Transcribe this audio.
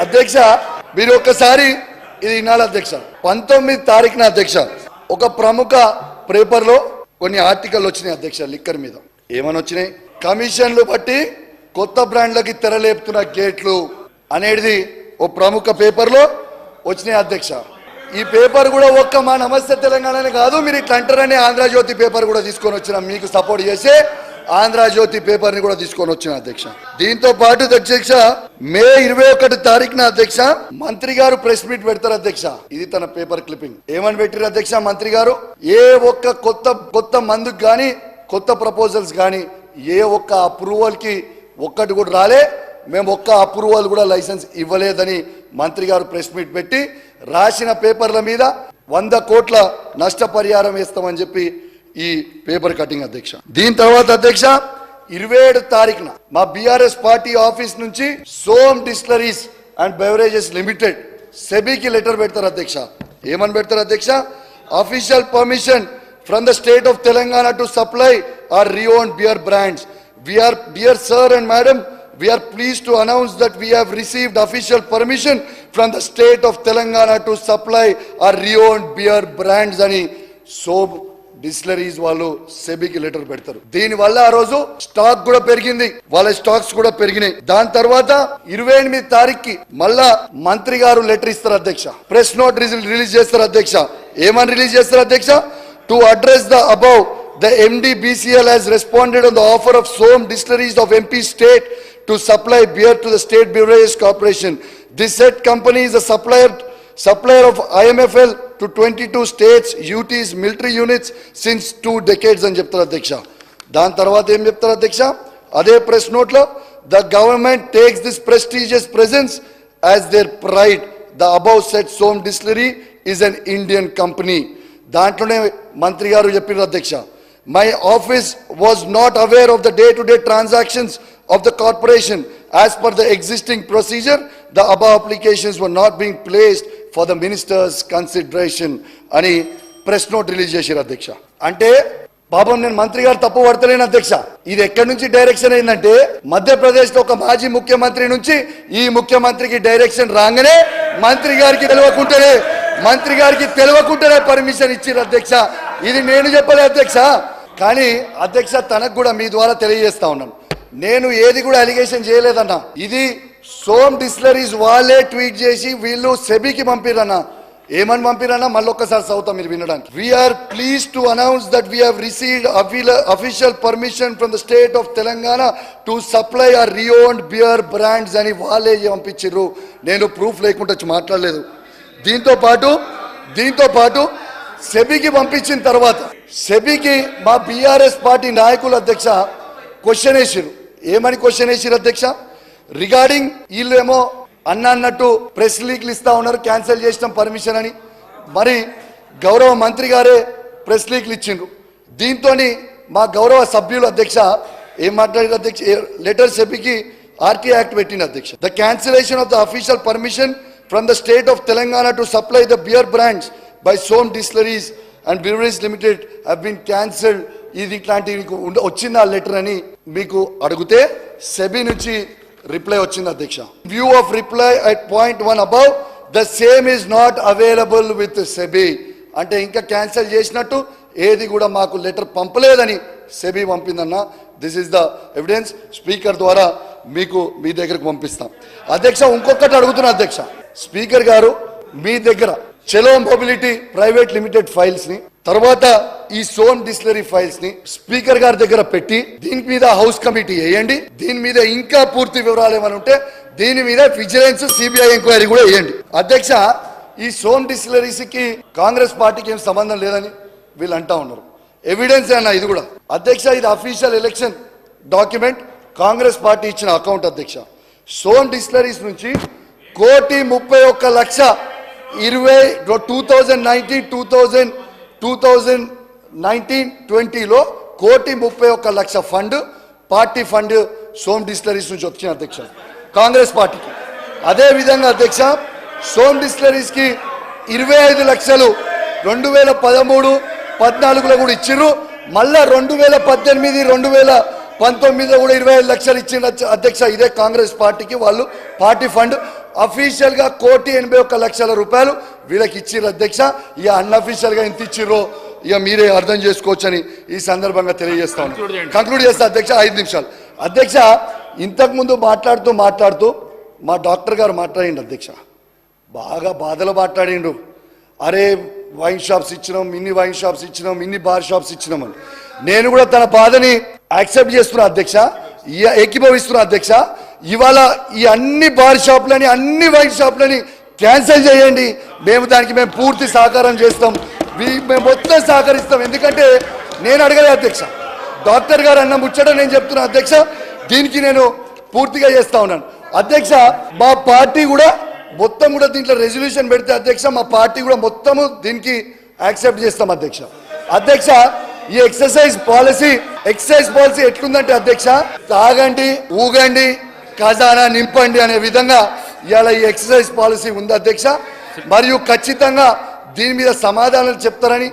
అధ్యక్ష మీరు ఒక్కసారి ఇది వినాలి అధ్యక్ష. 19 తారీఖున అధ్యక్ష ఒక ప్రముఖ పేపర్లో కొన్ని ఆర్టికల్ వచ్చినాయి అధ్యక్ష లిక్కర్ మీద. ఏమని వచ్చినాయి? కమిషన్లు బట్టి కొత్త బ్రాండ్లకి తెరలేపుతున్న గేట్లు అనేది ఓ ప్రముఖ పేపర్లో వచ్చినాయి అధ్యక్ష. ఈ పేపర్ కూడా ఒక్క మా నమస్తే తెలంగాణనే కాదు, మీరు ఇట్లా అంటారని ఆంధ్రజ్యోతి పేపర్ కూడా తీసుకొని వచ్చిన, మీకు సపోర్ట్ చేసే ఆంధ్రజ్యోతి పేపర్ ని కూడా తీసుకొని వచ్చిన అధ్యక్ష. దీంతో పాటు అధ్యక్ష మే 21 తారీఖున అధ్యక్ష మంత్రి గారు ప్రెస్ మీట్ పెడతారు అధ్యక్ష. ఇది తన పేపర్ క్లిప్పింగ్. ఏమని పెట్టారు అధ్యక్ష మంత్రి గారు? ఏ ఒక్క కొత్త మందుకు గాని కొత్త ప్రపోజల్స్ గాని ఏ ఒక్క అప్రూవల్ కి ఒక్కటి కూడా రాలే, మేము ఒక్క అప్రూవల్ కూడా లైసెన్స్ ఇవ్వలేదని మంత్రి గారు ప్రెస్ మీట్ పెట్టి రాసిన పేపర్ల మీద 100 కోట్ల నష్టపరిహారం వేస్తామని చెప్పి ఈ పేపర్ కటింగ్ అధ్యక్ష. దీని తర్వాత అధ్యక్ష 27 తారీఖున మా బీఆర్ఎస్ పార్టీ ఆఫీస్ నుంచి Som distilleries and beverages limited సెబీకి లెటర్ పెడతారు అధ్యక్ష. ఏమని పెడతారు అధ్యక్ష? Official permission from the state of Telangana to supply our re-owned beer brands. Dear sir and madam, we are pleased to announce that we have received official permission from the state of Telangana to supply our re-owned beer brands అని soan distilleries వాళ్ళు సెబీకి letter పెడతారు. దీని వల్ల ఆ రోజు stock కూడా పెరిగింది, వాళ్ళ స్టాక్స్ కూడా పెరిగినాయి. దాని తర్వాత 28 తారీఖుకి మళ్ళా మంత్రి గారు లెటర్ ఇస్తారు అధ్యక్ష. ప్రెస్ నోట్ రిలీజ్ చేస్తారు అధ్యక్ష. ఏమని రిలీజ్ చేస్తారు అధ్యక్ష? To address the above, the MDBCL has responded on the offer of Som Distilleries of MP State to supply beer to the State Beverages Corporation. This said company is a supplier of IMFL to 22 states, UTs, military units since 2 decades అని చెప్తారు అధ్యక్ష. దాని తర్వాత ఏం చెప్తారు అధ్యక్ష? అదే press note లో the government takes this prestigious presence as their pride. The above said Som Distillery is an Indian company. దాంట్లోనే మంత్రి గారు చెప్పారు అధ్యక్ష, my office was not aware of the day-to-day transactions of the corporation. As per the existing procedure, the above applications were not being placed for the minister's consideration అని press note release చేశారు అధ్యక్ష. అంటే పాపం నేను మంత్రి గారు తప్పు పడతలేను అధ్యక్ష. ఇది ఎక్కడి నుంచి డైరెక్షన్ అయిందంటే మధ్యప్రదేశ్ లో ఒక మాజీ ముఖ్యమంత్రి నుంచి ఈ ముఖ్యమంత్రికి డైరెక్షన్ రాగానే మంత్రి గారికి తెలియకుండానే పర్మిషన్ ఇచ్చారు అధ్యక్ష. ఇది నేను చెప్పలే అధ్యక్ష. కానీ అధ్యక్ష తనకు కూడా మీ ద్వారా తెలియజేస్తా ఉన్నాను, నేను ఏది కూడా అలిగేషన్ చేయలేదన్నా. ఇది సోమ్ డిస్టిలరీస్ వాళ్ళే ట్వీట్ చేసి వీళ్ళు సెబీకి పంపిరన్నా. ఏమని పంపిరన్నా మళ్ళొక్కసారి చదువుతాం మీరు వినడానికి. We are pleased to announce that we have received official permission from the state of Telangana to supply our renowned beer brands అని వాళ్ళే పంపించారు. నేను ప్రూఫ్ లేకుండా మాట్లాడలేదు. దీంతో పాటు సెబీకి పంపించిన తర్వాత సెబీకి మా బీఆర్ఎస్ పార్టీ నాయకులు అధ్యక్ష క్వశ్చన్ వేసారు. ఏమని క్వశ్చన్ వేసారు అధ్యక్ష? రిగార్డింగ్ వీళ్ళేమో అన్నట్టు ప్రెస్ లీక్లు ఇస్తా ఉన్నారు, క్యాన్సిల్ చేసిన పర్మిషన్ అని. మరి గౌరవ మంత్రి గారే ప్రెస్ లీక్లు ఇచ్చిండ్రు. దీంతో మా గౌరవ సభ్యులు అధ్యక్ష ఏం మాట్లాడారు అధ్యక్ష? లెటర్ సెబీకి ఆర్టీ యాక్ట్ పెట్టింది అధ్యక్ష. The cancellation of the official permission from the state of Telangana to supply the beer brands by Som Distilleries and Breweries Limited have been cancelled. ఇది ఇట్లాంటి వచ్చింది ఆ లెటర్ అని మీకు అడిగితే సెబీ నుంచి రిప్లై వచ్చింది అధ్యక్ష. View of reply at point 1 above, the same is not available with SEBI. అంటే ఇంకా క్యాన్సిల్ చేసినట్టు ఏది కూడా మాకు లెటర్ పంపలేదని సెబీ పంపిందన్న. This is the evidence. Speaker ద్వారా మీకు మీ దగ్గరకు పంపిస్తాం అధ్యక్ష. ఇంకొకటి అడుగుతున్నా అధ్యక్ష, స్పీకర్ గారు మీ దగ్గర చెలో మొబిలిటీ ప్రైవేట్ లిమిటెడ్ ఫైల్స్ ని తర్వాత ఈ సోమ్ డిస్టిలరీ ఫైల్స్ ని స్పీకర్ గారి దగ్గర పెట్టి దీని మీద హౌస్ కమిటీ వేయండి. దీని మీద ఇంకా పూర్తి వివరాలు ఏమైనా ఉంటే దీని మీద విజిలెన్స్ సిబిఐ ఎంక్వైరీ కూడా వేయండి అధ్యక్ష. ఈ సోమ్ డిస్టిలరీస్ కి కాంగ్రెస్ పార్టీకి ఏం సంబంధం లేదని వీళ్ళు అంటా ఉన్నారు. ఎవిడెన్స్ అన్న ఇది కూడా అధ్యక్ష. ఇది official election document, Congress party ఇచ్చిన అకౌంట్ అధ్యక్ష. సోమ్ డిస్టిలరీస్ నుంచి 2019-2020లో 1,31,00,000 fund, party fund Som distilleries నుంచి వచ్చిన అధ్యక్ష కాంగ్రెస్ పార్టీకి. అదే విధంగా అధ్యక్ష సోమ్ డిస్టిలరీస్ కి 25 లక్షలు 2013-14లో కూడా ఇచ్చిర్రు. మళ్ళా 2018-2019లో కూడా 25 లక్షలు ఇచ్చిన అధ్యక్ష. ఇదే కాంగ్రెస్ పార్టీకి వాళ్ళు పార్టీ ఫండ్ అఫీషియల్ గా 1,81,00,000 రూపాయలు వీళ్ళకి ఇచ్చిర్రు అధ్యక్ష. ఇక అన్అఫీషియల్ గా ఎంత ఇచ్చిర్రో ఇక మీరే అర్థం చేసుకోవచ్చని ఈ సందర్భంగా తెలియజేస్తాను. కంక్లూడ్ చేస్తా అధ్యక్ష, 5 నిమిషాలు. అధ్యక్ష, ఇంతకు ముందు మాట్లాడుతూ మా డాక్టర్ గారు మాట్లాడిండు అధ్యక్ష, బాగా బాధలు మాట్లాడిండు. అరే వైన్ షాప్స్ ఇచ్చినాం, మినీ వైన్ షాప్స్ ఇచ్చినాం, మినీ బార్ షాప్స్ ఇచ్చినాం అని. నేను కూడా తన బాధని యాక్సెప్ట్ చేస్తున్నా అధ్యక్ష, ఏకీభవిస్తున్నా అధ్యక్ష. ఇవాళ ఈ అన్ని బార్ షాపులని, అన్ని వైన్ షాపులని క్యాన్సిల్ చేయండి, మేము పూర్తి సహకారం చేస్తాం, మేము మొత్తం సహకరిస్తాం. ఎందుకంటే నేను అడగలే అధ్యక్ష, డాక్టర్ గారు అన్న ముచ్చట నేను చెప్తున్నా అధ్యక్ష, దీనికి నేను పూర్తిగా చేస్తా ఉన్నాను అధ్యక్ష. మా పార్టీ కూడా మొత్తం కూడా దీంట్లో రెజల్యూషన్ పెడితే అధ్యక్ష, మా పార్టీ కూడా మొత్తము దీనికి యాక్సెప్ట్ చేస్తాం అధ్యక్ష. అధ్యక్ష, ఈ ఎక్సర్సైజ్ పాలసీ ఎట్లుందంటే అధ్యక్ష, తాగండి, ఊగండి, ఖజానా నింపండి అనే విధంగా ఇవాళ ఈ ఎక్సర్సైజ్ పాలసీ ఉంది అధ్యక్ష. మరియు ఖచ్చితంగా దీని మీద సమాధానాలు చెప్తారని